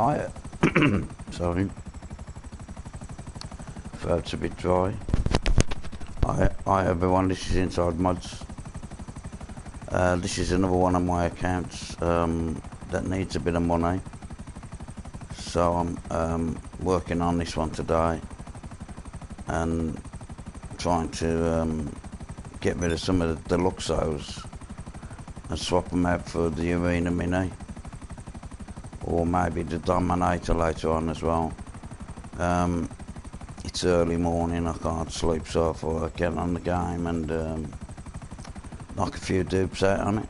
Hi, sorry, throat's a bit dry. Hi everyone, this is Inside Mods. This is another one of my accounts that needs a bit of money. So I'm working on this one today and trying to get rid of some of the Deluxos and swap them out for the Arena Mini, or maybe the Dominator later on as well. It's early morning, I can't sleep, so I thought I'd get on the game and knock a few dupes out on it.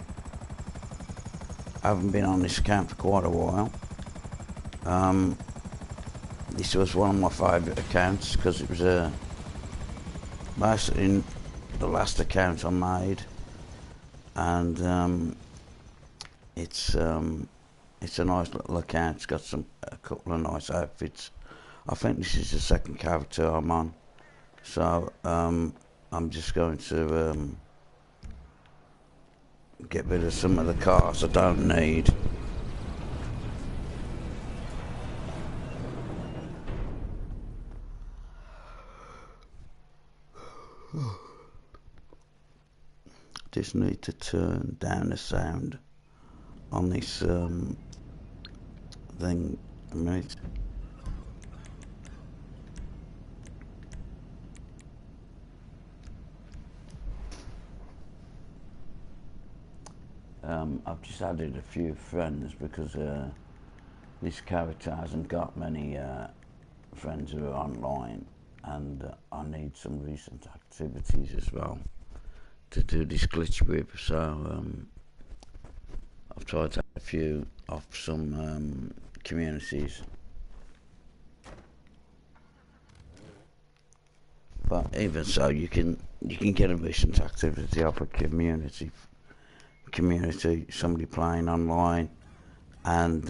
I haven't been on this account for quite a while. This was one of my favourite accounts because it was basically the last account I made, and it's a nice little account. It's got a couple of nice outfits. I think this is the second character I'm on, so I'm just going to get rid of some of the cars I don't need. Just need to turn down the sound on this thing a minute. I've just added a few friends because this character hasn't got many friends who are online, and I need some recent activities as well to do this glitch with. So I've tried to add a few off some communities, but even so, you can get a recent activity off a community, somebody playing online, and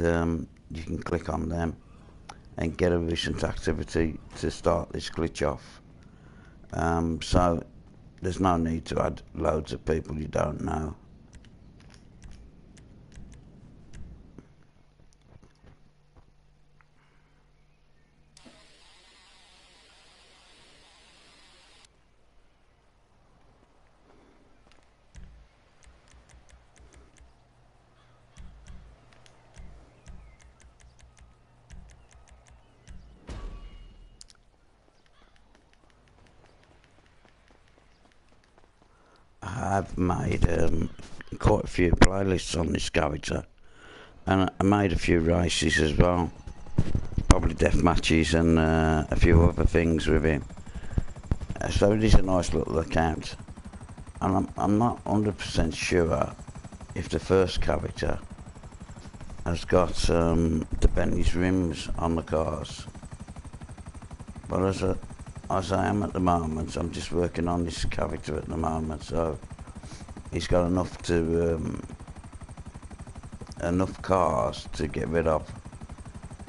you can click on them and get a recent activity to start this glitch off. So there's no need to add loads of people you don't know. I've made quite a few playlists on this character, and I made a few races as well, probably death matches and a few other things with him. So it is a nice little account, and I'm not 100% sure if the first character has got the Bentley's rims on the cars, but as I am at the moment, I'm just working on this character at the moment, so he's got enough cars to get rid of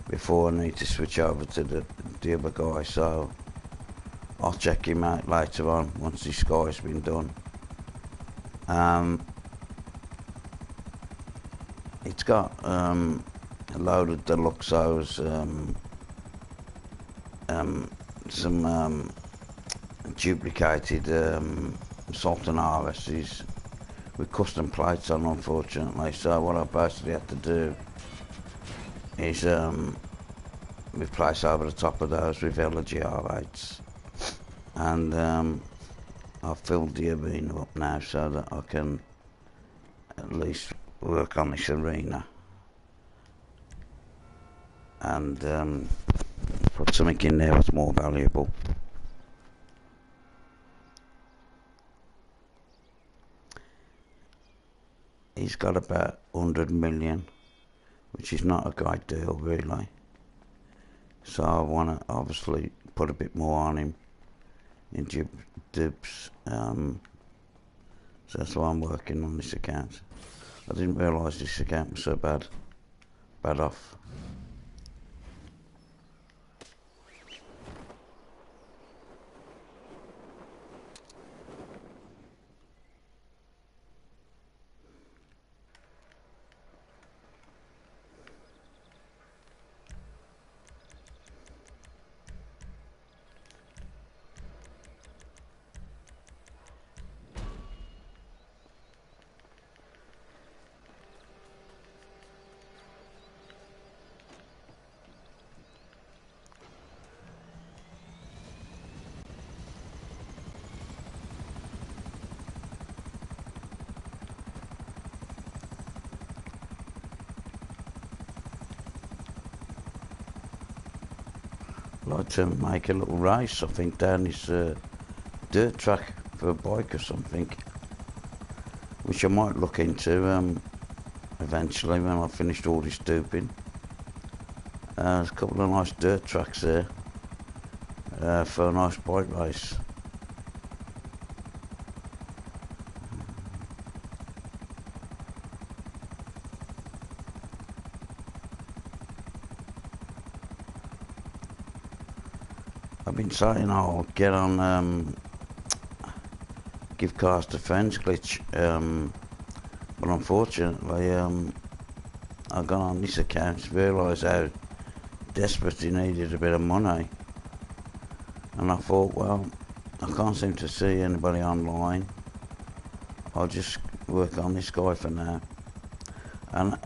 before I need to switch over to the other guy. So I'll check him out later on once this guy's been done. It's got a load of Deluxos, some duplicated Sultan RSs with custom plates on, unfortunately. So what I basically had to do is replace over the top of those with LG R8s, and I've filled the arena up now so that I can at least work on this arena and put something in there that's more valuable. He's got about 100 million, which is not a great deal really, so I want to obviously put a bit more on him in dupes, so that's why I'm working on this account. I didn't realise this account was so bad off. wanted to make a little race, I think, down this dirt track for a bike or something, which I might look into eventually when I've finished all this duping. There's a couple of nice dirt tracks there for a nice bike race. I've been saying I'll get on give cars to friends glitch, but unfortunately I got on this account to realise how desperate he needed a bit of money, and I thought, well, I can't seem to see anybody online, I'll just work on this guy for now. And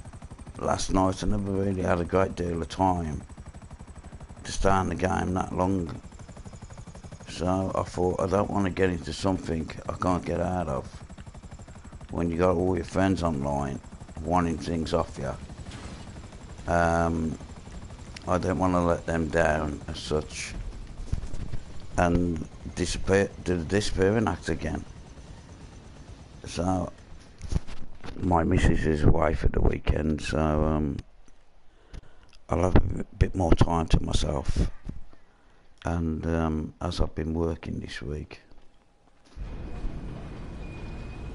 last night I never really had a great deal of time to stay in the game that long, so I thought I don't want to get into something I can't get out of when you got all your friends online wanting things off you. I don't want to let them down as such and do the disappearing act again. So my missus is away for the weekend, so I'll have a bit more time to myself, and as I've been working this week,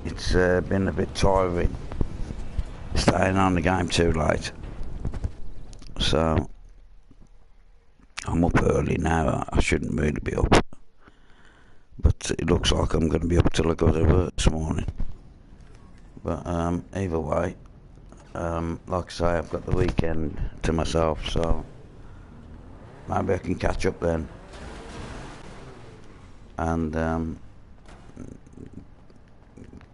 it's been a bit tiring staying on the game too late, so I'm up early now. I shouldn't really be up, but it looks like I'm going to be up till I go to work this morning. But either way, like I say, I've got the weekend to myself, so maybe I can catch up then and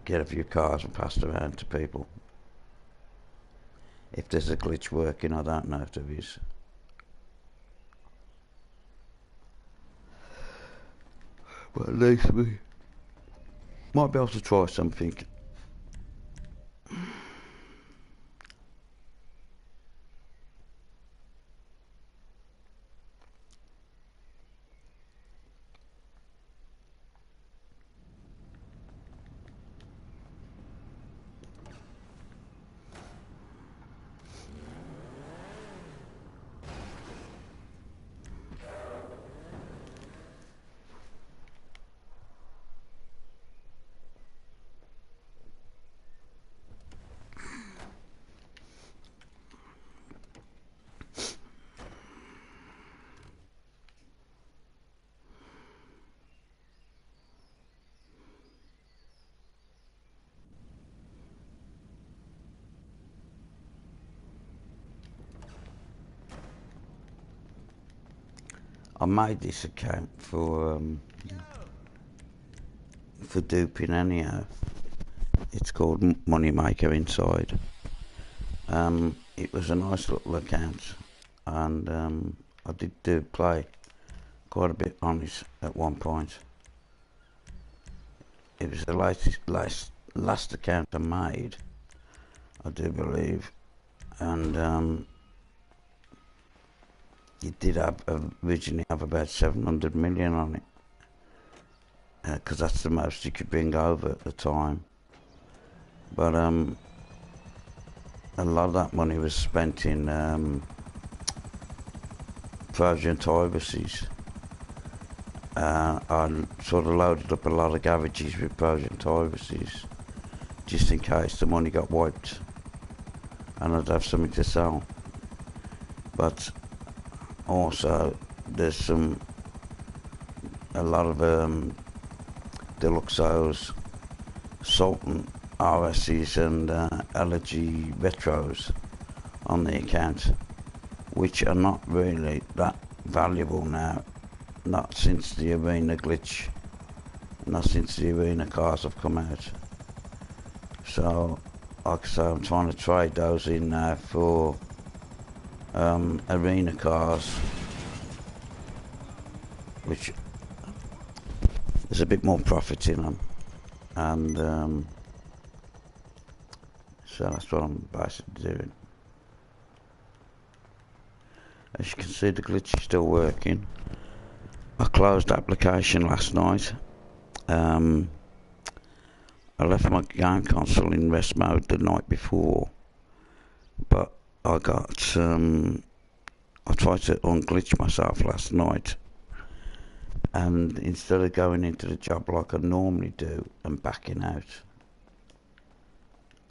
get a few cars and pass them around to people. If there's a glitch working, I don't know if there is. But at least we might be able to try something. I made this account for duping anyhow. It's called Moneymaker Inside. It was a nice little account, and I did play quite a bit on it at one point. It was the last account I made, I do believe, and it did originally have about 700 million on it, because that's the most you could bring over at the time. But a lot of that money was spent in fraudulent overseas. I sort of loaded up a lot of garages with fraudulent overseas, just in case the money got wiped and I'd have something to sell. But also there's a lot of Deluxos, Sultan RSs and LG Retros on the account, which are not really that valuable now, not since the arena glitch, not since the arena cars have come out. So like I say, I'm trying to trade those in now for arena cars, which there's a bit more profit in them, and so that's what I'm basically doing. As you can see, the glitch is still working. I closed application last night. I left my game console in rest mode the night before, but I tried to unglitch myself last night, and instead of going into the job like I normally do and backing out,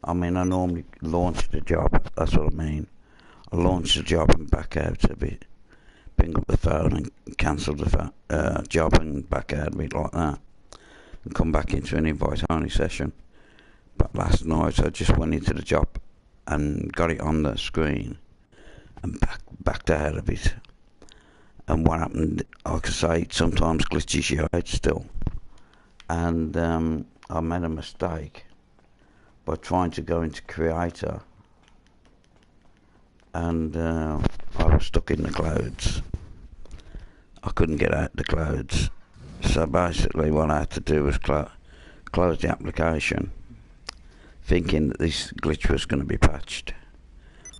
I normally launch the job, that's what I mean. I launch the job and back out a bit, pick up the phone and cancel the job and back out a bit like that, and come back into an invite only session. But last night I just went into the job and got it on the screen and backed out of it. And what happened, like I say, it sometimes glitches you out still. And I made a mistake by trying to go into Creator, and I was stuck in the clouds. I couldn't get out the clouds. So basically what I had to do was close the application, thinking that this glitch was going to be patched.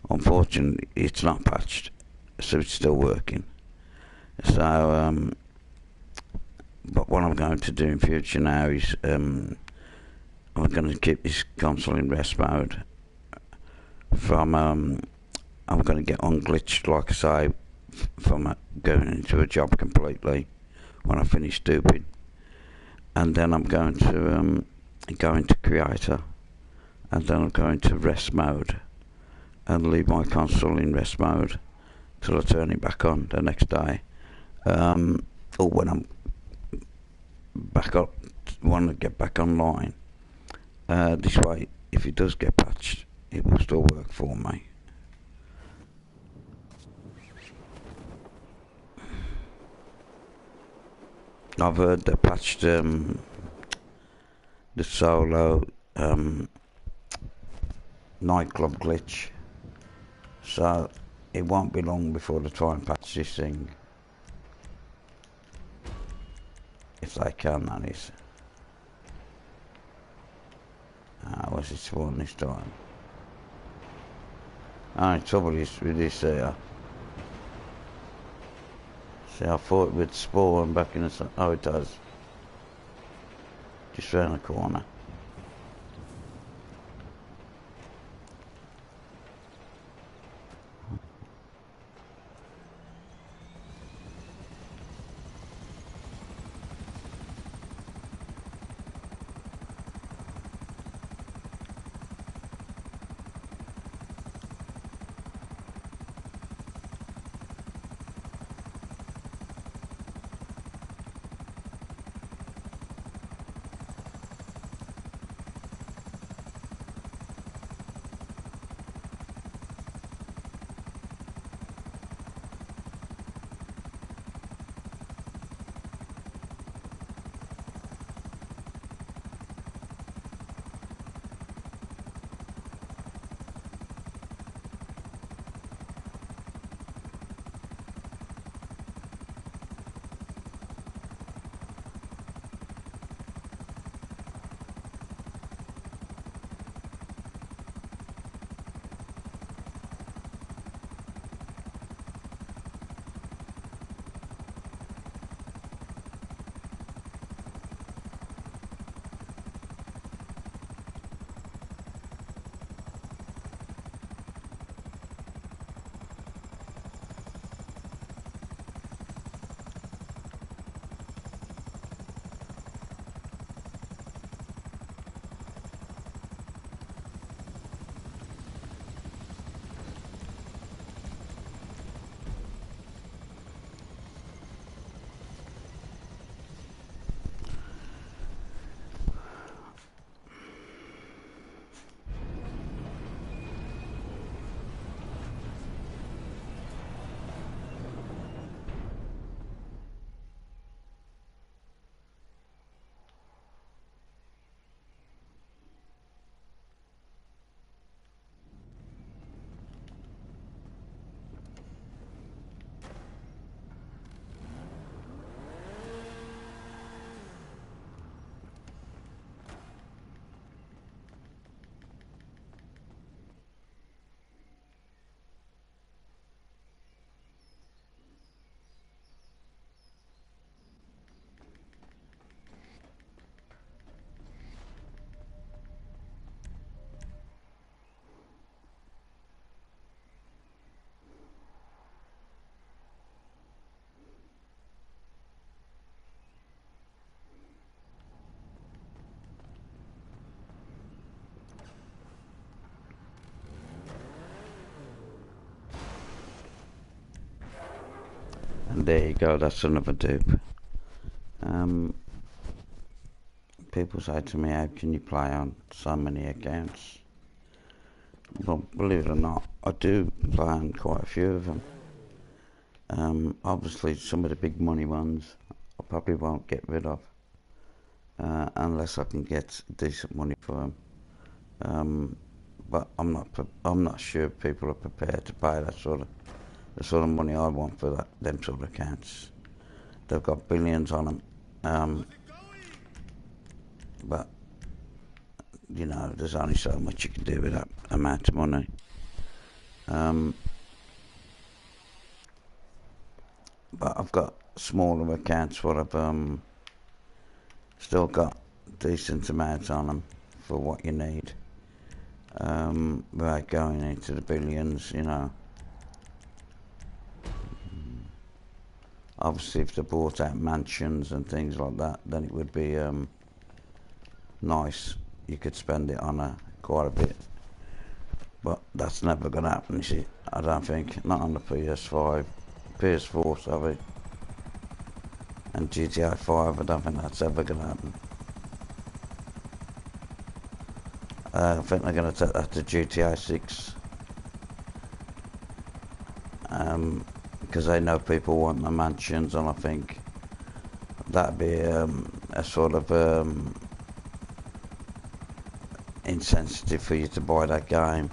Unfortunately, it's not patched, so it's still working. So, but what I'm going to do in future now is I'm going to keep this console in rest mode. I'm going to get unglitched, like I say, from going into a job completely when I finish duping, and then I'm going to go into Creator, and then I'm going to rest mode and leave my console in rest mode till I turn it back on the next day, or when I'm back up, want to get back online. This way, if it does get patched, it will still work for me. I've heard they patched the solo nightclub glitch, so it won't be long before they try and patch this thing, if they can, that is. What's it spawn this time? Only trouble is with this here. See, I thought it would spawn back in the sun. Oh, it does. Just round the corner. there you go, that's another dupe. People say to me, how can you play on so many accounts? Well, believe it or not, I do play on quite a few of them. Obviously, some of the big money ones I probably won't get rid of unless I can get decent money for them. But I'm not sure people are prepared to pay the sort of money I want for them sort of accounts. They've got billions on them, but there's only so much you can do with that amount of money. But I've got smaller accounts where I've still got decent amounts on them for what you need, without going into the billions. Obviously, if they bought out mansions and things like that, then it would be nice. You could spend it on quite a bit, but that's never going to happen, is it? I don't think. Not on the PS4, sorry, and GTA 5. I don't think that's ever going to happen. I think they're going to take that to GTA 6, because they know people want the mansions, and I think that'd be a sort of insensitive for you to buy that game,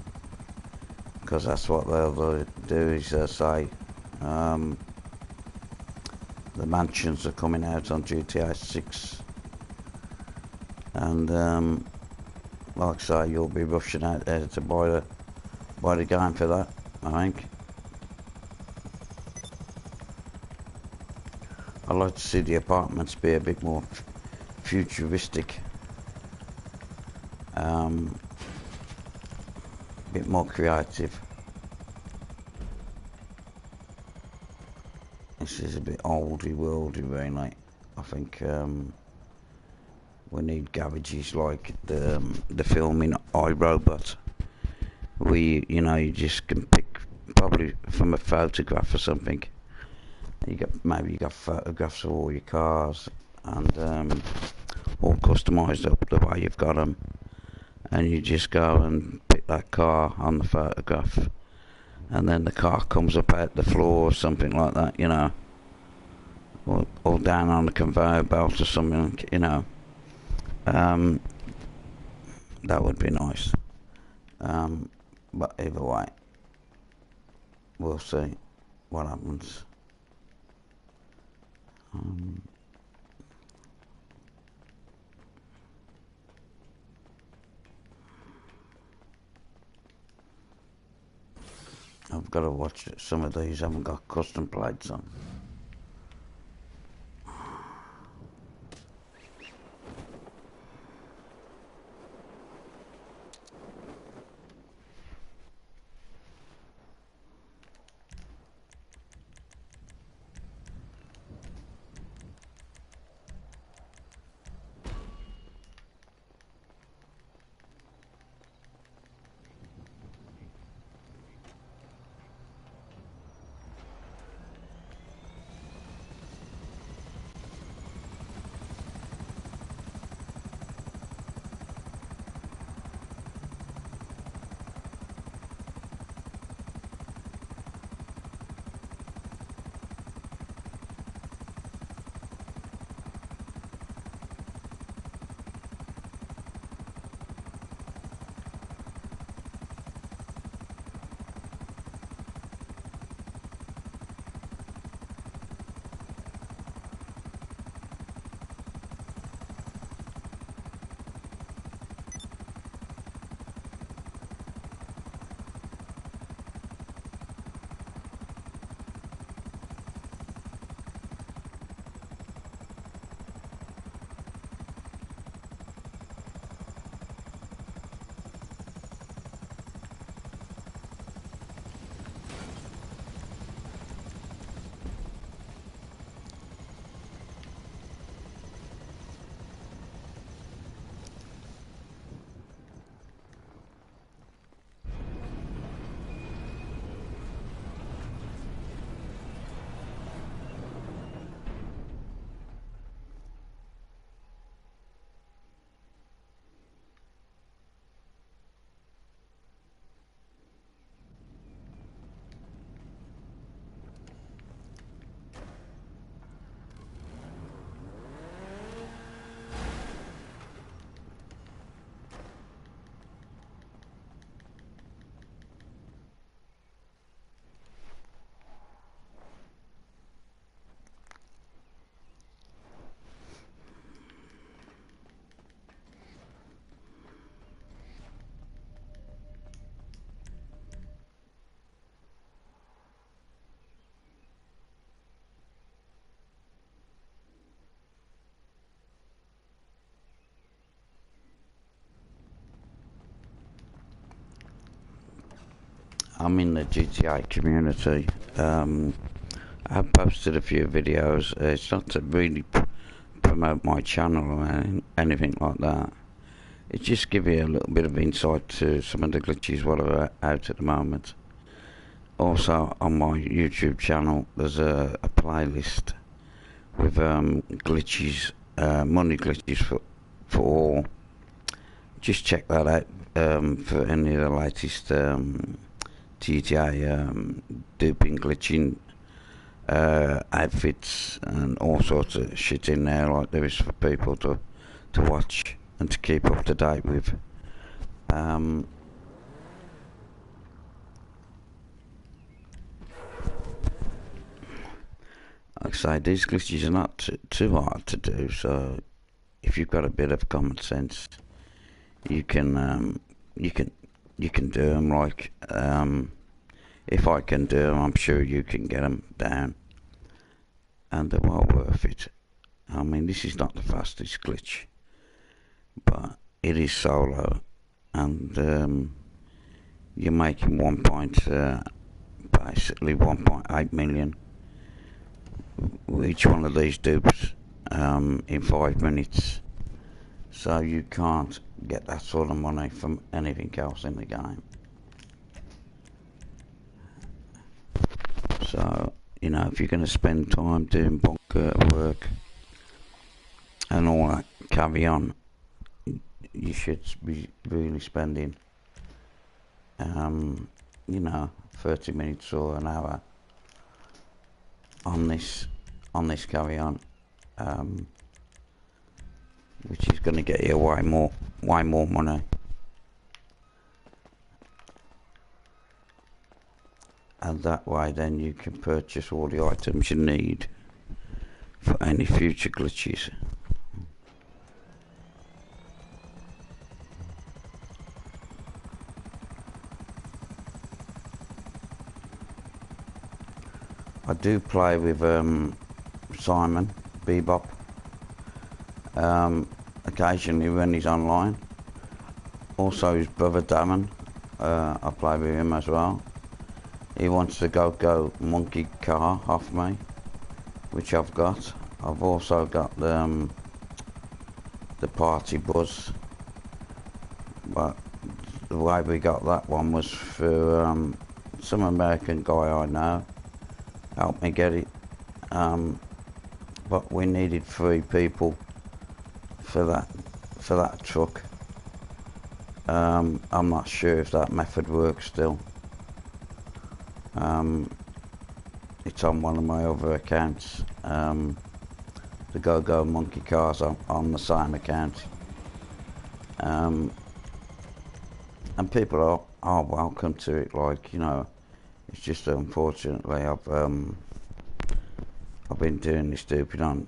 because that's what they'll do is say the mansions are coming out on GTA 6, and like I say, you'll be rushing out there to buy the game for that, I think. I'd like to see the apartments be a bit more futuristic, a bit more creative. This is a bit oldie worldy, really. I think we need garages like the film in iRobot, where you just can pick probably from a photograph or something. You got photographs of all your cars, and all customised up the way you've got them, and you just go and pick that car on the photograph, and then the car comes up out the floor or something like that, or down on the conveyor belt or something, that would be nice. But either way, we'll see what happens. I've got to watch it. Some of these haven't got custom plates on. I'm in the GTA community. I've posted a few videos. It's not to really promote my channel or anything like that. It just give you a little bit of insight to some of the glitches what are out at the moment. Also on my YouTube channel there's a playlist with glitches, money glitches for all. Just check that out for any of the latest GTA duping, glitching outfits and all sorts of shit in there, like there is for people to watch and to keep up to date with. Like I say, these glitches are not too hard to do, so if you've got a bit of common sense, you can do them. Like if I can do them, I'm sure you can get them down, and they're well worth it. I mean, this is not the fastest glitch, but it is solo, and you're making basically 1.8 million each one of these dupes in 5 minutes. So you can't get that sort of money from anything else in the game. So, you know, if you're going to spend time doing bunker work and all that carry on, you should be really spending, you know, 30 minutes or an hour on this carry on, which is going to get you way more money. And that way then you can purchase all the items you need for any future glitches. I do play with Simon Bebop occasionally when he's online. Also his brother Damon, I play with him as well. He wants to go monkey car off me, which I've got. I've also got the party bus, but the way we got that one was for some American guy I know helped me get it, but we needed 3 people for that truck. I'm not sure if that method works still. It's on one of my other accounts. The Go Monkey Cars on the same account, and people are welcome to it. Like, you know, it's just unfortunately I've been doing this stupid on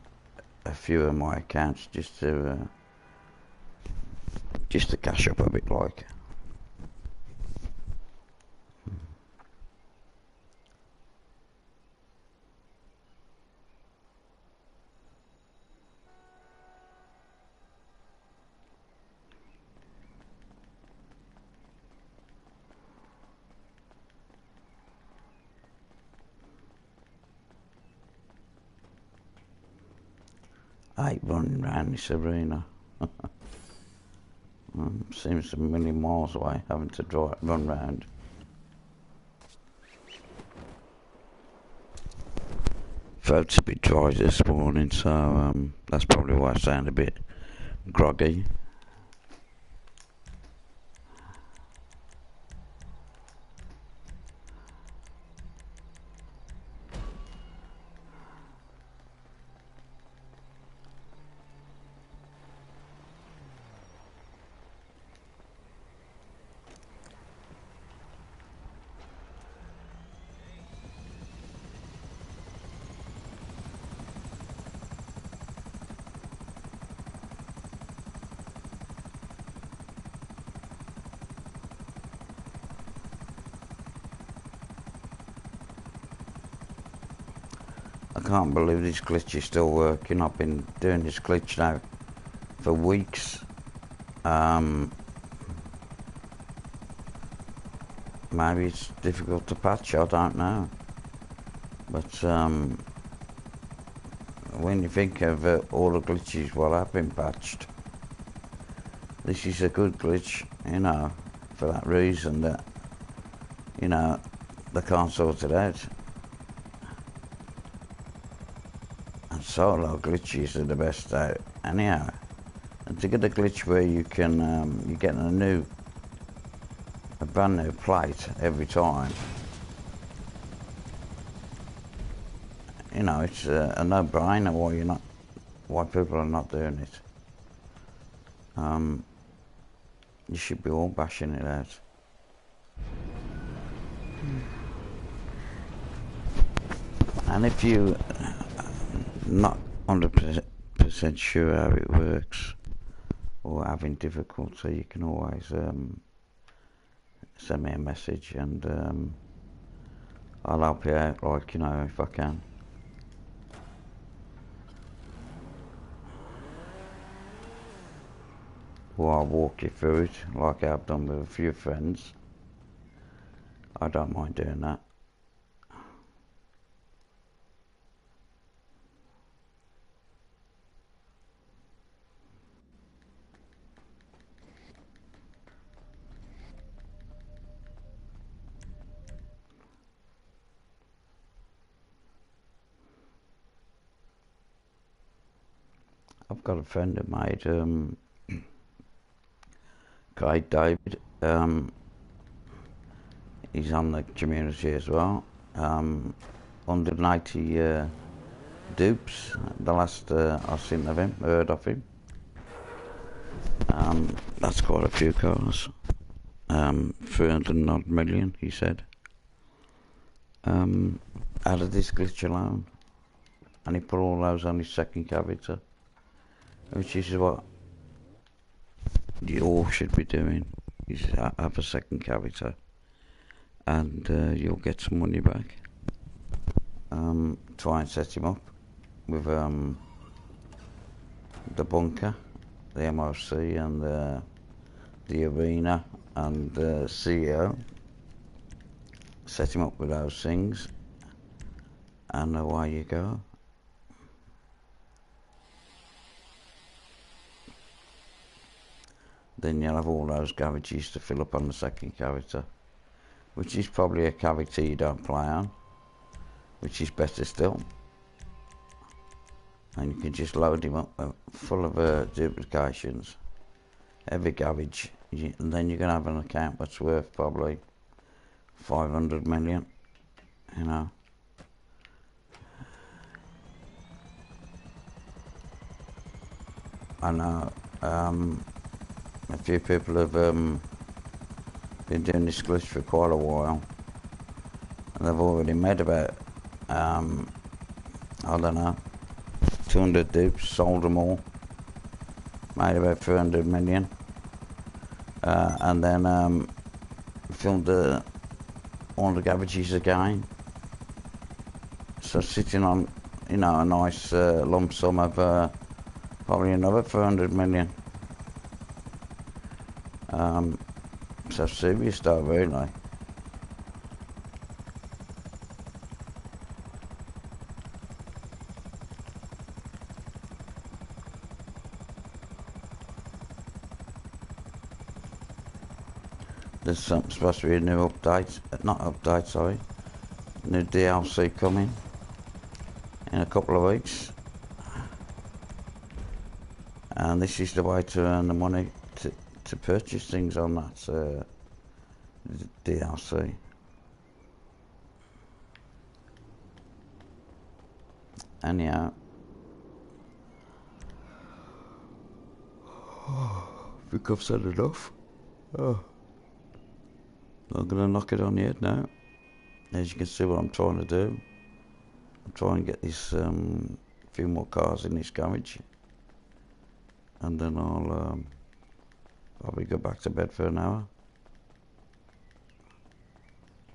a few of my accounts just to cash up a bit, like. I hate running around this arena. Seems a million miles away, having to run round. Throat's a bit dry this morning, so that's probably why I sound a bit groggy. I can't believe this glitch is still working. I've been doing this glitch now for weeks. maybe it's difficult to patch, I don't know. But when you think of all the glitches what have been patched, this is a good glitch, you know, for that reason that, you know, they can't sort it out. And solo glitches are the best out anyhow. And to get a glitch where you can, you're getting a brand new plate every time, you know, it's a no-brainer why people are not doing it. You should be all bashing it out. And if you not 100% sure how it works or having difficulty, you can always send me a message and I'll help you out, like, you know, if I can. Or I'll walk you through it like I've done with a few friends. I don't mind doing that. I've got a friend of mine, guy David, he's on the community as well. 180 dupes, the last I've seen of him, heard of him. That's quite a few cars. 300 odd million, he said. Out of this glitch alone. And he put all those on his second cavity, which is what you all should be doing, is have a second cavity, and you'll get some money back. Try and set him up with the bunker, the MOC, and the arena, and the CEO. Set him up with those things, and away you go. Then you'll have all those cavities to fill up on the second cavity, which is probably a cavity you don't play on, which is better still. And you can just load him up full of duplications, every cabbage, and then you're going to have an account that's worth probably 500 million, you know. I know a few people have been doing this glitch for quite a while, and they've already made about I don't know, 200 dupes, sold them all, made about 300 million, and then filmed all the cabbages again. So sitting on, you know, a nice lump sum of probably another 400 million. So serious though, really. There's supposed to be a new update, not update, sorry, new DLC coming in a couple of weeks. And this is the way to earn the money to purchase things on that DLC. Anyhow, I think I've said enough. Oh. I'm going to knock it on the head now. As you can see what I'm trying to do. I'm trying to get this few more cars in this garage. And then I'll probably go back to bed for an hour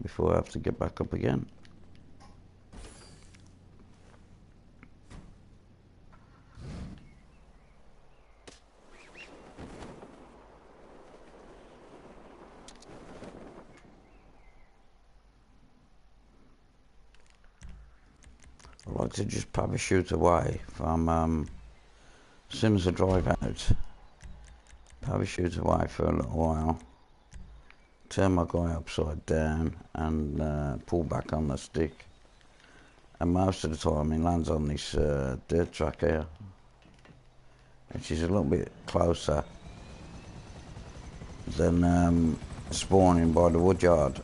before I have to get back up again. like to just parachute away from, as soon as I drive out, parachute away for a little while, turn my guy upside down and pull back on the stick. And most of the time he lands on this dirt track here, which is a little bit closer than spawning by the woodyard.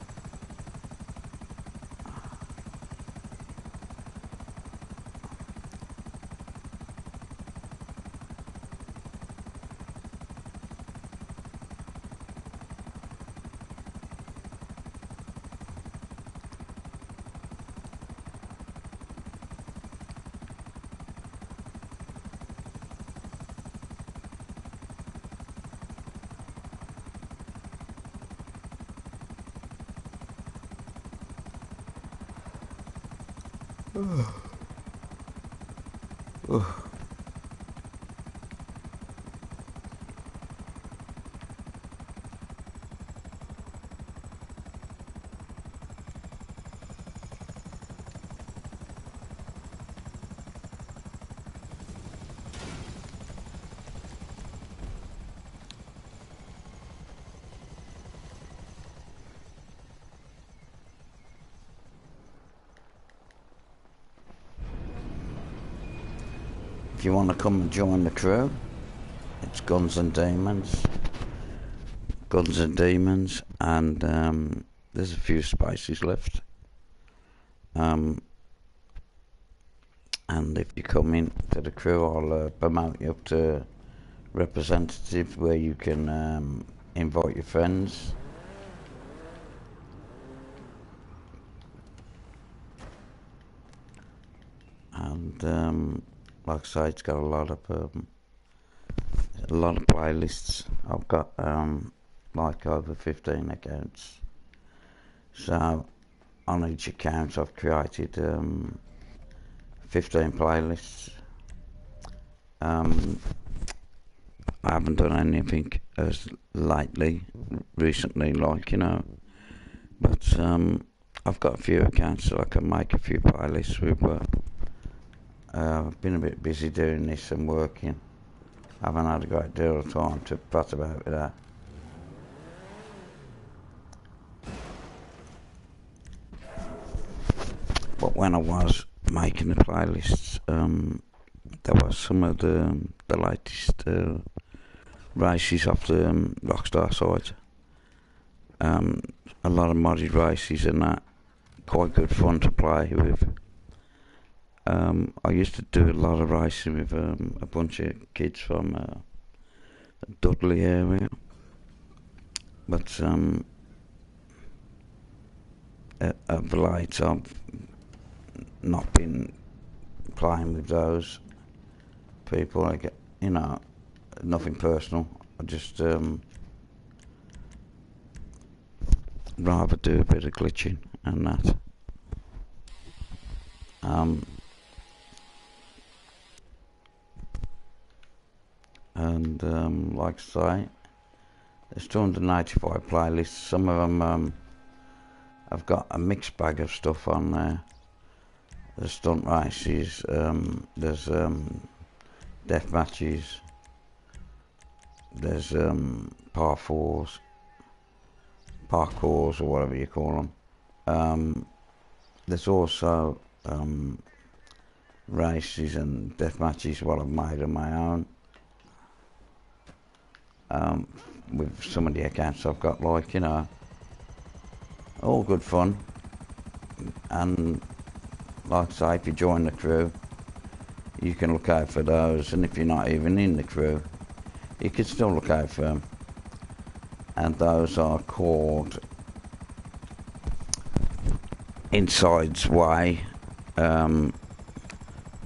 If you want to come and join the crew, it's Guns and Demons, and there's a few spaces left. And if you come in to the crew, I'll promote you up to representative, where you can invite your friends. And like I say, it's got a lot of playlists. I've got like over 15 accounts. So on each account I've created 15 playlists. I haven't done anything as recently, like, you know, but I've got a few accounts so I can make a few playlists with. I've been a bit busy doing this and working. I haven't had a great deal of time to prat about with that. But when I was making the playlists, there was some of the latest races off the Rockstar site. A lot of modded races and that, quite good fun to play with. I used to do a lot of racing with a bunch of kids from the Dudley area, but of late I've not been playing with those people. I get, you know, nothing personal. I just rather do a bit of glitching and that. And like I say, there's 295 playlists. Some of them I've got a mixed bag of stuff on there. There's stunt races, there's death matches, there's parkours or whatever you call them. There's also races and death matches what I've made on my own. With some of the accounts I've got, like, you know, all good fun. And like I say, if you join the crew, you can look out for those, and if you're not even in the crew, you can still look out for them. And those are called Inside's Way, from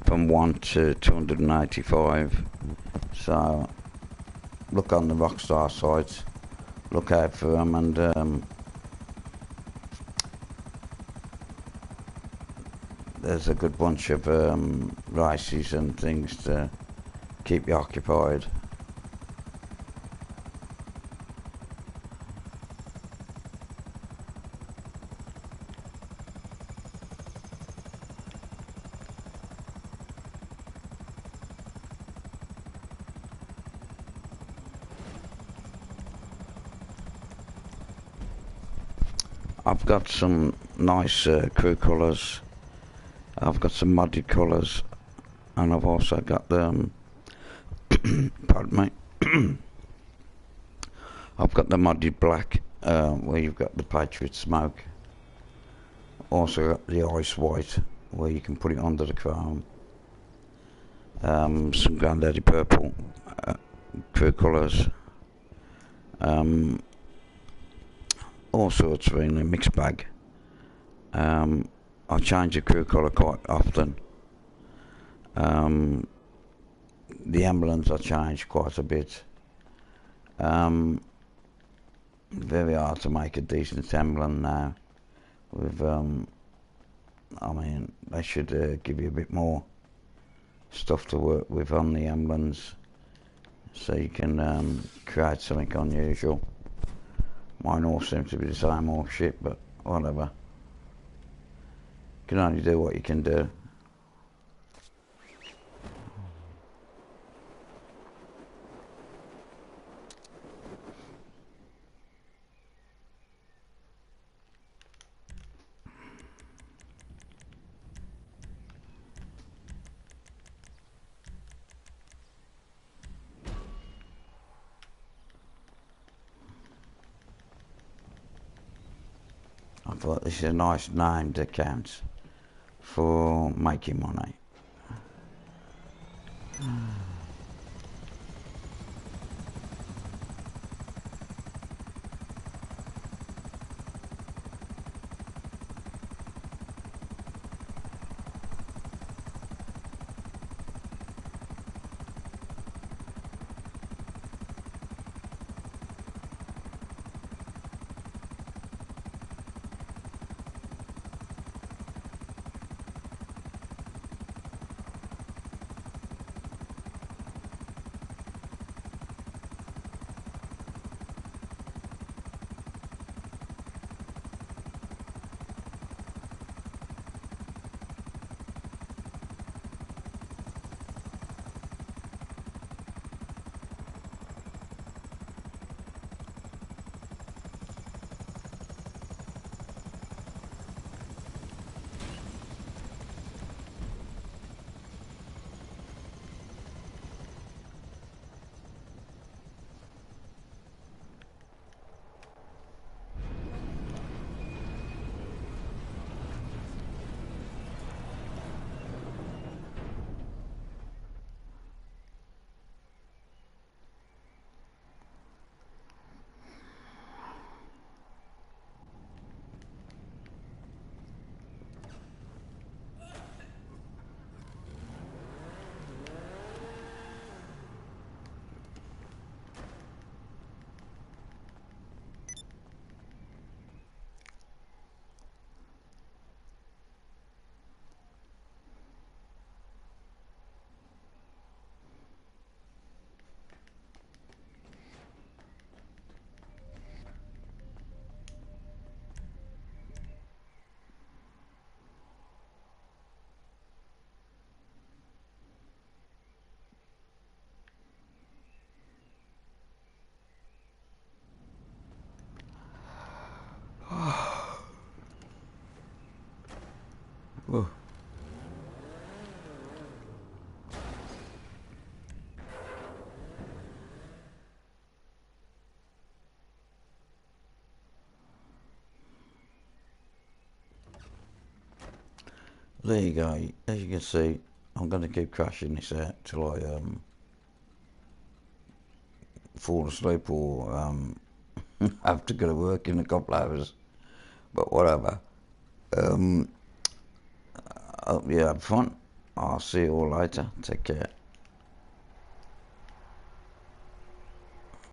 1 to 295. So look on the Rockstar sites, look out for them, and there's a good bunch of races and things to keep you occupied. I've got some nice crew colours. I've got some modded colours, and I've also got the pardon me. I've got the modded black, where you've got the Patriot smoke. Also got the ice white, where you can put it under the chrome. Some Granddaddy purple crew colours. All sorts really, mixed bag. I change the crew colour quite often. The emblems I change quite a bit. Very hard to make a decent emblem now. With I mean, they should give you a bit more stuff to work with on the emblems, so you can create something unusual. Mine all seem to be the same old shit, but whatever. You can only do what you can do. I thought this is a nice named account for making money. Whoa. There you go. As you can see, I'm going to keep crashing this out till I fall asleep or have to go to work in a couple hours. But whatever. I hope you had fun. I'll see you all later. Take care.